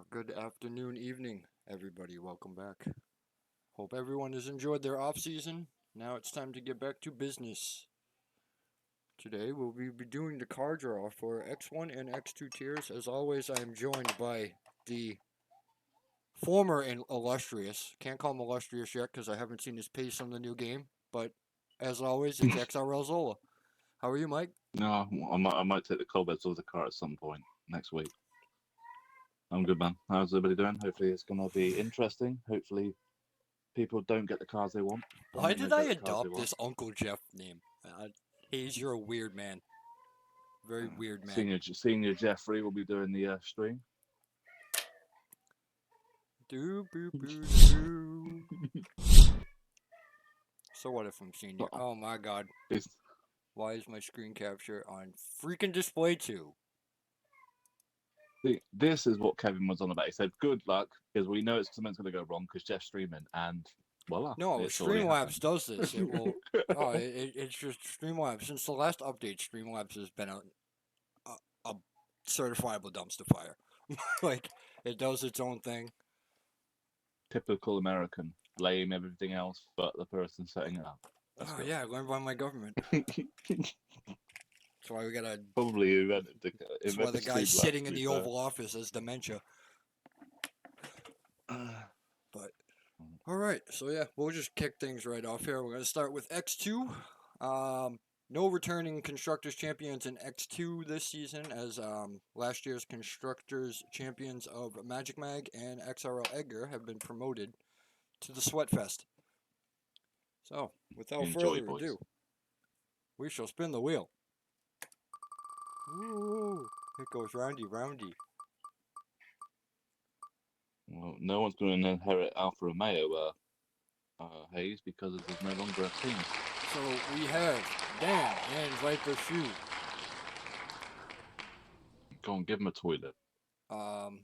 Good afternoon, evening, everybody. Welcome back. Hope everyone has enjoyed their off season. Now it's time to get back to business. Today we'll be doing the card draw for X1 and X2 tiers. As always, I am joined by the former and illustrious. Can't call him illustrious yet because I haven't seen his pace on the new game. But as always, it's XRL Zola. How are you, Mike? No, I might take the cobwebs off the car at some point next week. I'm good, man. How's everybody doing? Hopefully it's gonna be interesting. Hopefully people don't get the cars they want. Why And they did I get the cars they adopt want. this Uncle Jeff name? Hayes, you're a weird man. Very weird man. Senior Jeffrey will be doing the stream. Do boo boo boo. So what if I'm senior? Oh my god. It's, Why is my screen capture on freaking display 2? see, this is what Kevin was on about. He said, "Good luck, because we know something's gonna go wrong because Jeff's streaming." And voila, No, it's already Streamlabs happened. does this. It will. It's just Streamlabs. Since the last update, Streamlabs has been a certifiable dumpster fire. Like it does its own thing. Typical American. Blame everything else but the person setting it up. Oh yeah, I learned by my government. That's why we gotta. Probably who invented That's why the guy Streamlabs, sitting to in be the fair. Oval Office has dementia. But all right, so yeah, we'll just kick things right off here. We're gonna start with X2. No returning constructors champions in X2 this season, as last year's constructors champions of Magic Mag and XRL Edgar have been promoted to the Sweatfest. So, without Enjoy, further boys. ado, we shall spin the wheel. Ooh, it goes roundy, roundy. Well, no one's going to inherit Alfa Romeo, Hayes, because there's no longer a team. So we have Dan and Viper Shoe. Go on, give him a toilet. Cool.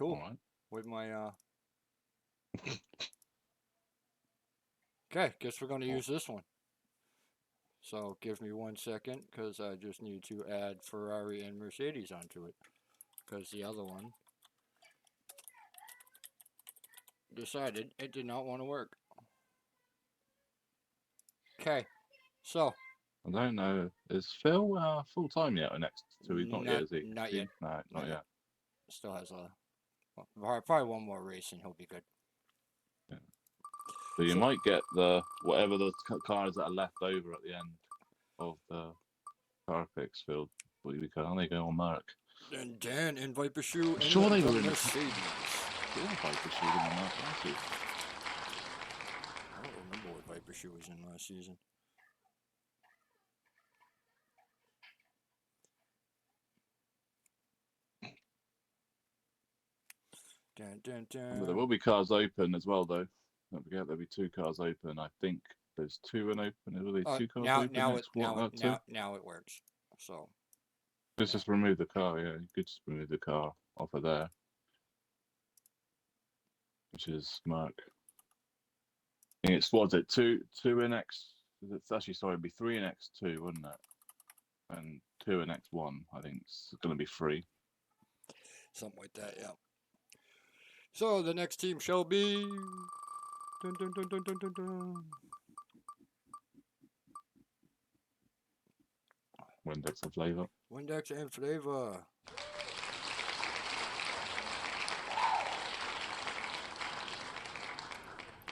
All right. With my Okay, guess we're gonna use this one. So give me 1 second, because I just need to add Ferrari and Mercedes onto it, because the other one decided it did not want to work. Okay, so I don't know. Is Phil full time yet or next? So he's not yet, is he? Not yet. No, not yet. Still has probably one more race and he'll be good. Yeah. So you might get whatever those cars that are left over at the end of the car picks, Phil. Will you be going? They go on Mark. And Dan and Viper Shoe and Sure they the were in the Mercedes. Sure, Viper Shoe in the Mark last season. I don't remember what Viper Shoe was in last season. Dun, dun, dun. But there will be cars open as well, though. Don't forget there'll be 2 cars open. I think there's 2 and open. Will there be 2 cars open now it works. So just remove the car. Yeah, you could just remove the car off of there, which is Mark. I think it's it 2 in X. It's actually it'd be 3 in X2, wouldn't it? And 2 in X1. I think it's going to be 3. Something like that, yeah. So the next team shall be. Dun, dun, dun, dun, dun, dun, dun. Windex and Flavor. Windex and Flavor.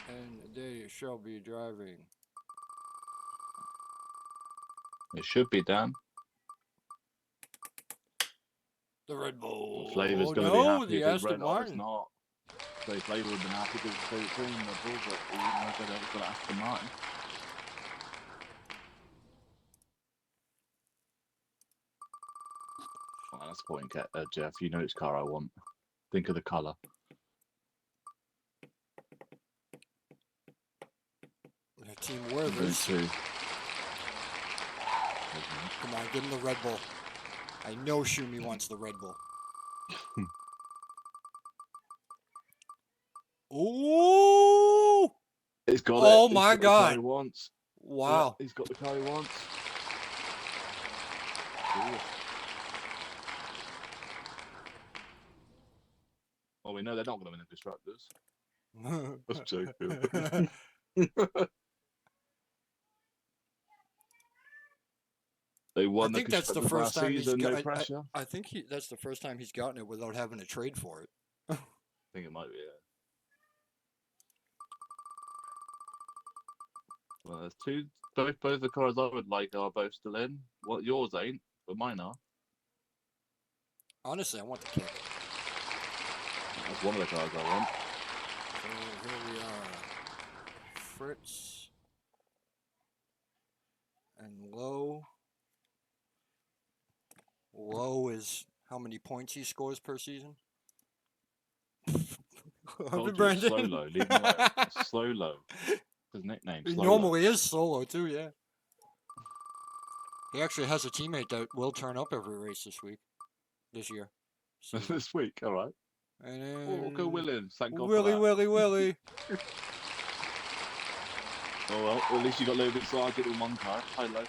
And they shall be driving. It should be Dan. The Red Bull. Flavor's going to be happy if it's Red Bull. It's not. So Flavor would have been happy because it's the team, Red Bull, but you know, they've got Aston Martin. Oh, that's the point, Jeff. You know which car I want. Think of the colour. Team Werther's. Come on, give him the Red Bull. I know Shumi wants the Red Bull. Ooh! It's got it. Oh my God! He wants. Wow! Yeah, he's got the car he wants. Well, we know they're not going to win the constructors. That's joking. They won I think that's the constructors first last time he's season. No got. pressure. I think that's the first time he's gotten it without having to trade for it. I think it might be. Yeah. Well, there's two. Both the cars I would like are both still in. Well, yours ain't, but mine are. Honestly, I want the kick. That's one of the cars I want. So here we are. Fritz and Lowe. Lowe is how many points he scores per season? Told you, slow low. Leave him alone. Slow low. His nickname. He Slow normally is solo too, yeah. He actually has a teammate that will turn up every race this year. low. This week, all right. And Oh, go Williams. Thank God Willie, for that. Willie. Oh well, at least you got Logan Sargent in one car. Hi, Lo.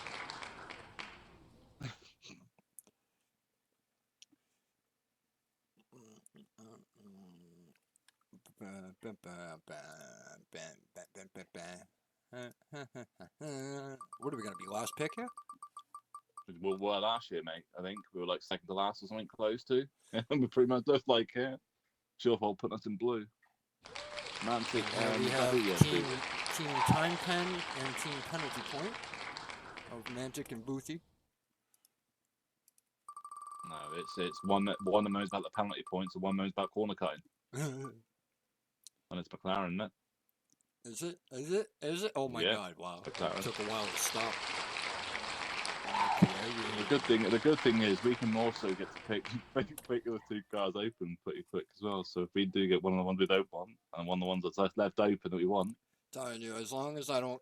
What are we gonna be, last pick here? We were last year, mate. I think we were like second to last or something close to. And we pretty much looked like it. Sure, I'll put us in blue. Mantic and we have Daddy, team time pen and team penalty point of Mantic and Boothie. No, it's one that knows about the penalty points and one knows about corner cutting. And it's McLaren, isn't it? Is it? Oh my God! Wow, it took a while to stop. Okay. The good thing is we can also get to pick the two cars open pretty quick as well. So if we do get one of the ones we don't want and one of the ones that's left open that we want, telling you, as long as I don't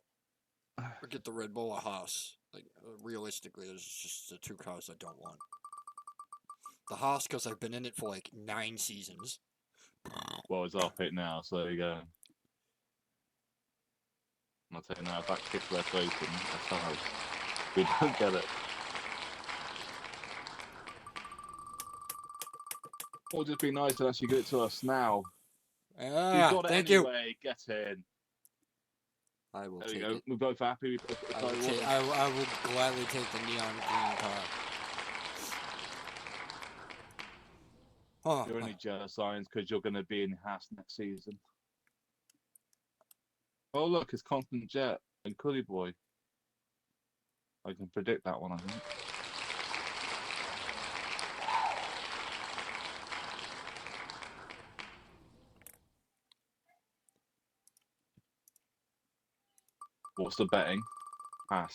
get the Red Bull or Haas, like realistically, there's just the two cars I don't want. The Haas, because I've been in it for like 9 seasons. Well, it's our pick now, so there you go. I'll tell you now, if that kicks left open, that's ours. We don't get it. It would just be nice to actually get it to us now. You got it anyway. Get in. I will there take we go. it. We're both happy. I would gladly take the neon green car. You're only jealous, Irons, because you're going to be in Haas next season. Oh, look, it's Constant Jet and Cuddy Boy. I can predict that one, I think. What's the betting? Haas.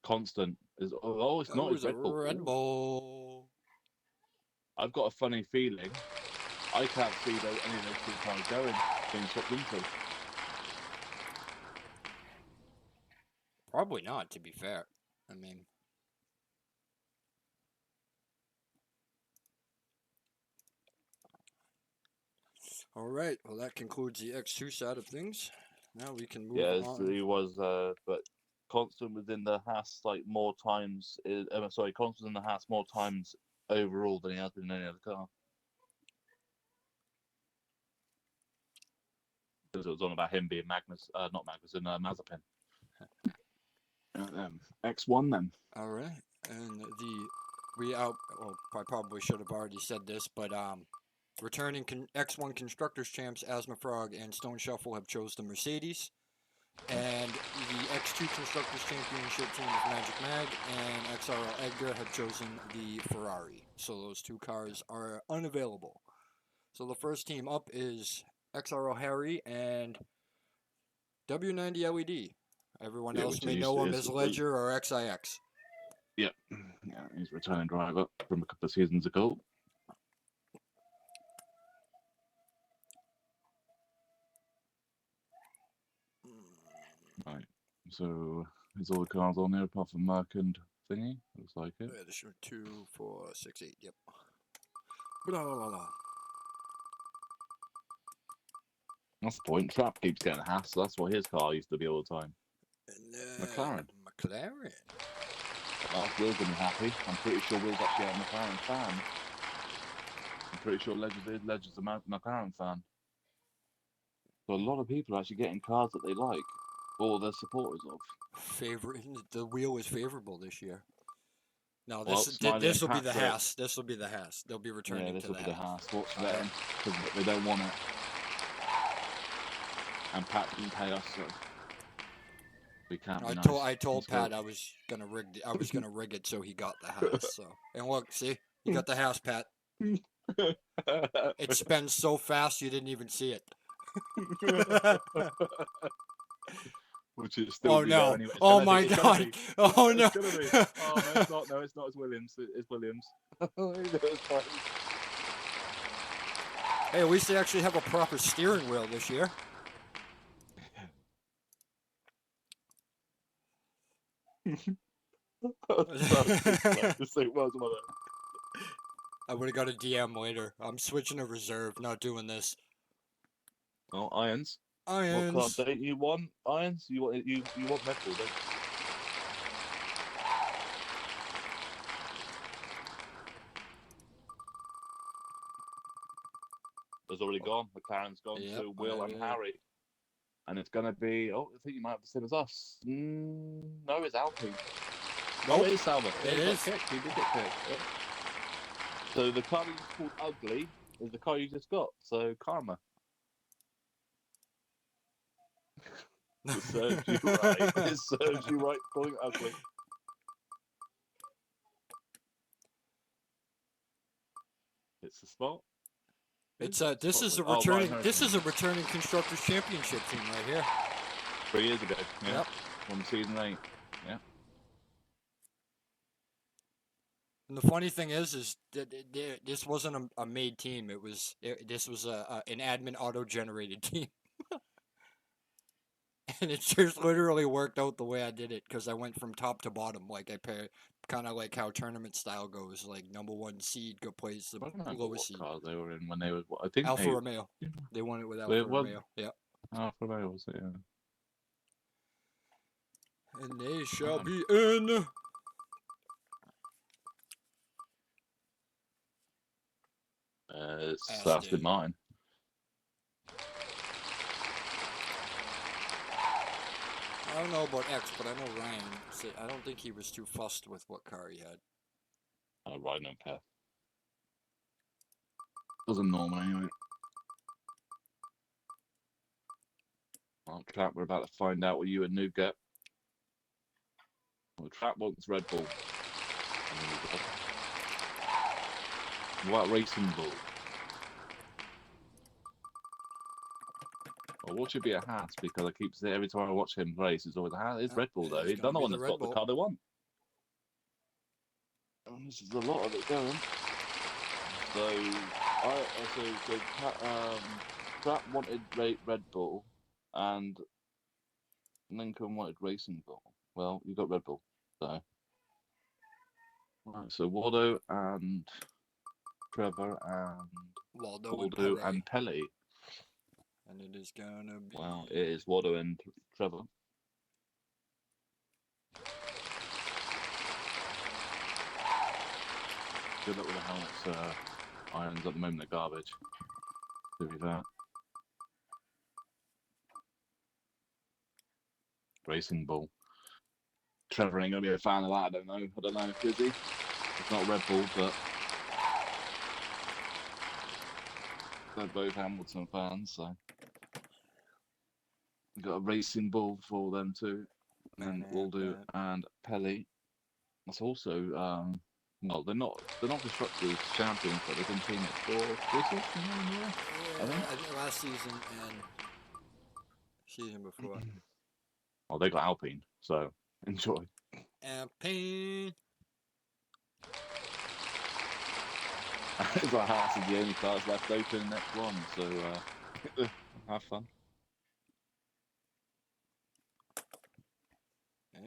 Constant is it's not. It's Red Bull. I've got a funny feeling. I can't see any of those two cars being swapped into. Probably not, to be fair. I mean, all right. Well, that concludes the X2 side of things. Now we can move on. Yes, he was, but Constant was in the Haas more times. Constant was in the Haas more times overall than he has been in any other car. Because it was on about him being Mazepin. X1 then. All right, and I probably should have already said this, but returning X1 Constructors champs Asma Frog and Stone Shuffle have chose the Mercedes, and the X2 Constructors Championship team of Magic Mag and XRL Edgar have chosen the Ferrari. So those two cars are unavailable. So the first team up is XRL Harry and W90 LED. Everyone else may know him as Ledger or XIX. Yeah, he's a returning driver from a couple of seasons ago. Right, so is all the cars on there apart from Mark and Thingy? Looks like it. Yeah, this is 2, 4, 6, 8. Yep. Blah, blah, blah, blah. That's the point. Trap keeps getting a Haas, so that's what his car used to be all the time. McLaren. McLaren. Will's gonna be happy. I'm pretty sure Will's actually a McLaren fan. I'm pretty sure Ledger's a McLaren fan. So a lot of people are actually getting cars that they like, or they're supporters of. The wheel is favorable this year. No, Well, Smiley this and will be the Patrick. Haas. This will be the Haas. They'll be returning Yeah, this to will the be the Haas. Haas. Watch them, because they don't want it. And Pat didn't pay us, so we can't be nice. I told Pat I was gonna rig it so he got the Haas. So and look, see, you got the Haas, Pat. It spins so fast you didn't even see it. Which is still Oh no! anyway. Oh my god! Oh no! It's gonna be. Oh no, it's not. No, it's not. It's Williams. It's Williams. Hey, at least they actually have a proper steering wheel this year. I would have got a DM later. I'm switching to reserve, not doing this. Oh, Irons. Irons. What car date you want? Irons? You want Red Bull, don't you? Has already gone. McLaren's gone to Will and Harry. And it's going to be, I think you might have the same as us. No, it's Alpine. Nope. Oh, it is Sauber. It is. He did get picked. Yeah. So the car that's called Ugly is the car you just got. So karma. It serves you right. It serves you right calling it ugly. It's the spot. It's this is a returning constructors championship team right here. 3 years ago. Yeah. Yep. From season 8. Yeah. And the funny thing is that this wasn't a made team. This was an admin auto-generated team. And it just literally worked out the way I did it because I went from top to bottom. Like I kind of like how tournament style goes. Like #1 seed plays the lowest seed. Cars they were in when they were. I think Alfa Romeo. They won it with Alfa Romeo. Yeah. Alfa Romeo was it? Yeah. And they shall be in. That's been mine. I don't know about X, but I know Ryan. I don't think he was too fussed with what car he had. Ryan don't care. Doesn't normally anyway. Well, Trap, we're about to find out what you and Noob get. Well, Trap wants Red Bull. What Racing Bull? Well, what should be a Haas because I keep saying every time I watch him race, it's always a Haas. It's Red Bull though. He's not the one that's got the car they want. And this is a lot of it going. So, Trap wanted Red Bull, and Lincoln wanted Racing Bull. Well, you got Red Bull, so. Right, so Waldo and Trevor and Waldo and Pele. And it is gonna be. Well, it is Waldo and Trevor. Good luck with the helmets. Irons at the moment are garbage. To be fair. Racing Bull. Trevor ain't gonna be a fan of that. I don't know. Is he? It's not Red Bull, but they're both Hamilton fans, so we've got a Racing Bull for them too. And Waldo and Pele. That's also well, they're not constructors champions, but they've been teammates for 3 seasons. I think last season and season before. Well, they got Alpine, so enjoy. Alpine. It's like Haas is the only cars left open in next one, so have fun.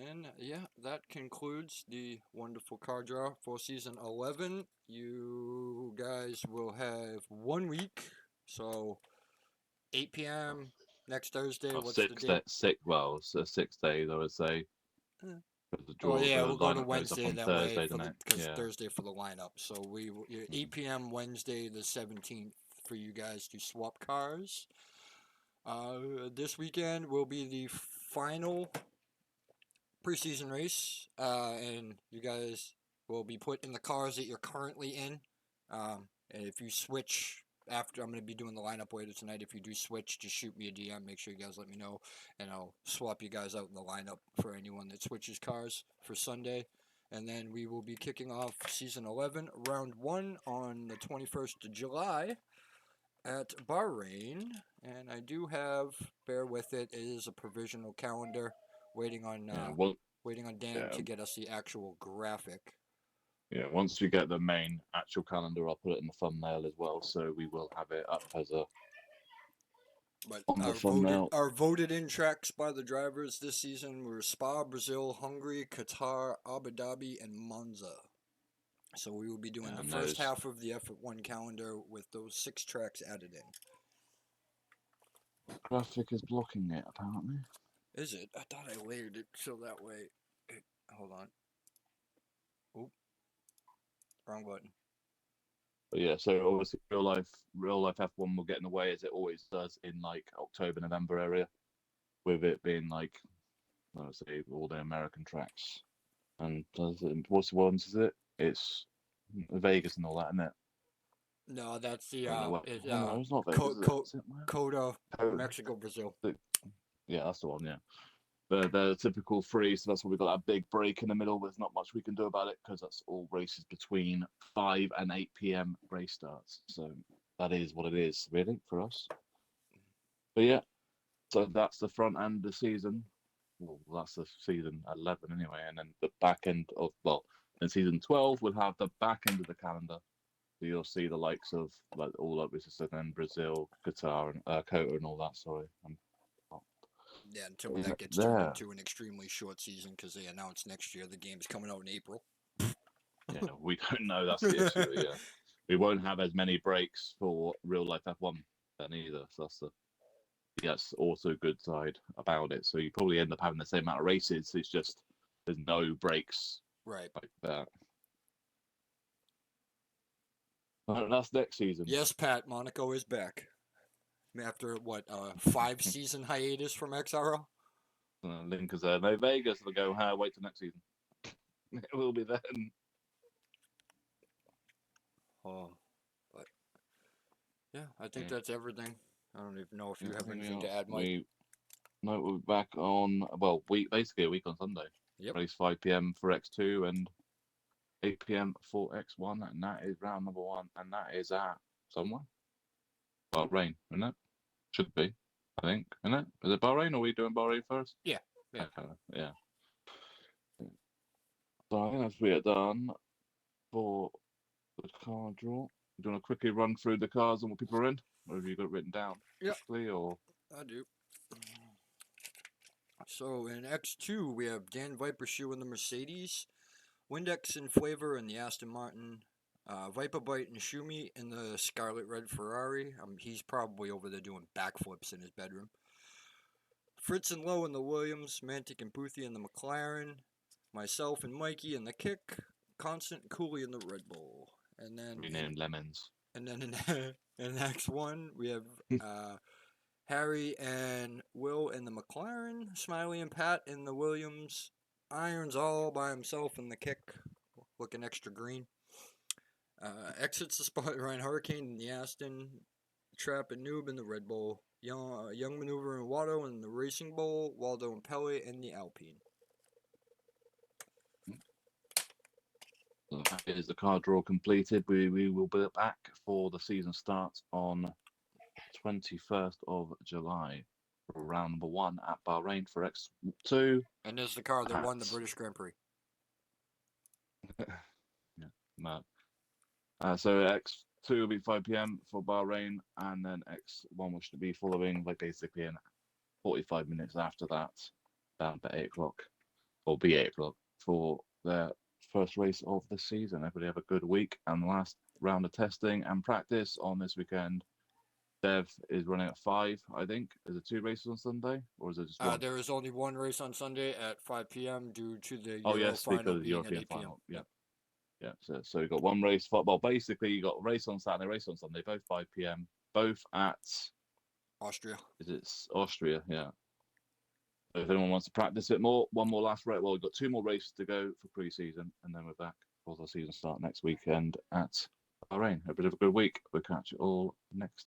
And yeah, that concludes the wonderful car draw for season 11. You guys will have 1 week, so 8 p.m. next Thursday. What's the date? Well, it's 6 days, I would say. Oh yeah, The we'll go to lineup goes up Wednesday on that way Thursday, for doesn't the it? because Yeah. Thursday for the lineup. So 8 p.m. Wednesday the 17th for you guys to swap cars. This weekend will be the final preseason race, and you guys will be put in the cars that you're currently in. And if you switch after, I'm going to be doing the lineup later tonight. If you do switch, just shoot me a DM. Make sure you guys let me know, and I'll swap you guys out in the lineup for anyone that switches cars for Sunday. And then we will be kicking off season 11, round 1 on the 21st of July at Bahrain. And I do have, bear with it, it is a provisional calendar. Waiting on Yeah. Well, Dan yeah. to get us the actual graphic. Yeah. Once we get the main actual calendar, I'll put it in the thumbnail as well. So we will have it up as a But on the thumbnail. our voted in tracks by the drivers this season were Spa, Brazil, Hungary, Qatar, Abu Dhabi, and Monza. So we will be doing the And first those half of the F1 calendar with those 6 tracks added in. graphic is blocking it apparently. Is it? I thought I layered it so that way. Hold on. Oop. Wrong button. But yeah, so obviously real life F1 will get in the way as it always does in like October, November area, with it being like, let's say, all the American tracks. And what's the ones is it? It's Vegas and all that, isn't it? No, that's the No, it's not Vegas, is it? Is it Coda, Coda. Mexico, Brazil. Yeah, that's the one. Yeah, the typical 3, so that's why we got that big break in the middle. There's not much we can do about it because that's all races between 5 and 8 p.m. race starts. So that is what it is, really, for us. But yeah, so that's the front end of the season. Well, that's the season 11 anyway, and then the back end of in season 12 we'll have the back end of the calendar. So you'll see the likes of like all up with then Brazil, Qatar, and Kota and all that. Sorry, Yeah, until that gets turned there. into an extremely short season because they announced next year the game's coming out in April. Yeah, we don't know. That's the issue. Yeah, we won't have as many breaks for real life F1 then either. So that's also a good side about it. So you probably end up having the same amount of races. It's just there's no breaks Right. like that. That's next season. Yes, Pat, Monaco is back. After what, 5-season hiatus from XRL? Link is there. No Vegas. They'll go, wait till next season. It will be then. Oh, but yeah, I think that's everything. I don't even know if you have anything to add, Mike. We're back on basically a week on Sunday. Yep. Race 5 p.m. for X2 and 8 p.m. for X1, and that is round number 1, and that is at somewhere. Bahrain, isn't it? Should be, I think, isn't it? Is it Bahrain, or are we doing Bahrain first? Yeah. Okay, yeah. So I think that's we are done for the car draw. Do you want to quickly run through the cars and what people are in? Or have you got it written down? Yeah. Quickly, or? I do. So in X2, we have Dan Vipershoe in the Mercedes, Windex and Flavor in the Aston Martin, Viper Bite and Shumi in the Scarlet Red Ferrari. He's probably over there doing backflips in his bedroom. Fritz and Lowe in the Williams, Mantic and Boothie in the McLaren, myself and Mikey in the Kick, Constant and Cooley in the Red Bull. And then renamed Lemons. And then in X1, we have Harry and Will in the McLaren, Smiley and Pat in the Williams, Irons all by himself in the Kick, looking extra green. Exits the spot, Ryan Hurricane in the Aston, Trap and Noob in the Red Bull, Young Maneuver and Watto in the Racing Bull, Waldo and Pele in the Alpine. That is the car draw completed. We will be back for the season starts on 21st of July for round number 1 at Bahrain for X2. And there's the car that won the British Grand Prix. Yeah, no. So X2 will be 5 p.m. for Bahrain, and then X1 will should be following like basically in 45 minutes after that, down to 8 o'clock, or be 8 o'clock for their first race of the season. Everybody have a good week and last round of testing and practice on this weekend. Bev is running at 5, I think. Is it 2 races on Sunday, or is it just one? There is only one race on Sunday at 5 p.m. due to the Oh Euro yes, final because of the being at European 8 p.m. final. Yeah, Yep. yeah. So you got one race. Well, basically you got a race on Saturday, race on Sunday, both 5 p.m. Both at Austria. is it Austria? Yeah. So if anyone wants to practice it more, one more last race. Well, we've got 2 more races to go for pre-season, and then we're back for the season start next weekend at Bahrain. A bit of a good week. We'll catch it all next